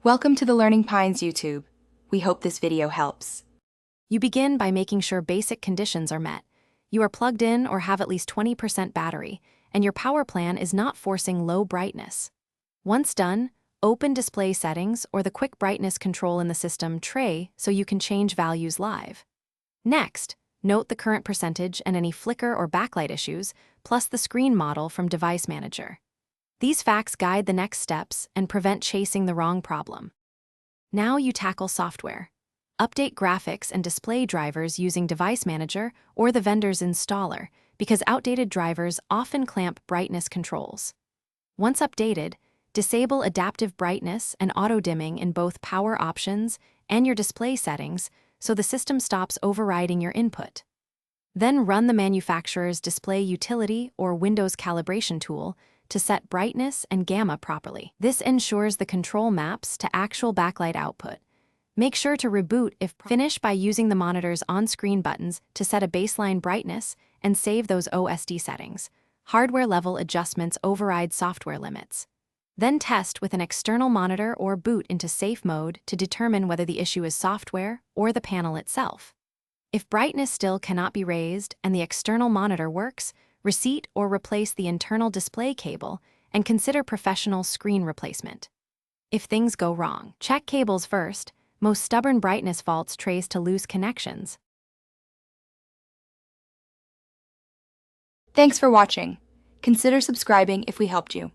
Welcome to the Learning Pines YouTube. We hope this video helps. You begin by making sure basic conditions are met. You are plugged in or have at least 20% battery, and your power plan is not forcing low brightness. Once done, open display settings or the quick brightness control in the system tray so you can change values live. Next, note the current percentage and any flicker or backlight issues, plus the screen model from Device Manager. These facts guide the next steps and prevent chasing the wrong problem. Now you tackle software. Update graphics and display drivers using Device Manager or the vendor's installer, because outdated drivers often clamp brightness controls. Once updated, disable adaptive brightness and auto-dimming in both power options and your display settings so the system stops overriding your input. Then run the manufacturer's display utility or Windows calibration tool to set brightness and gamma properly. This ensures the control maps to actual backlight output. Make sure to reboot if finish by using the monitor's on-screen buttons to set a baseline brightness and save those OSD settings. Hardware-level adjustments override software limits. Then test with an external monitor or boot into safe mode to determine whether the issue is software or the panel itself. If brightness still cannot be raised and the external monitor works, reseat or replace the internal display cable and consider professional screen replacement. If things go wrong, check cables first. Most stubborn brightness faults trace to loose connections. Thanks for watching. Consider subscribing if we helped you.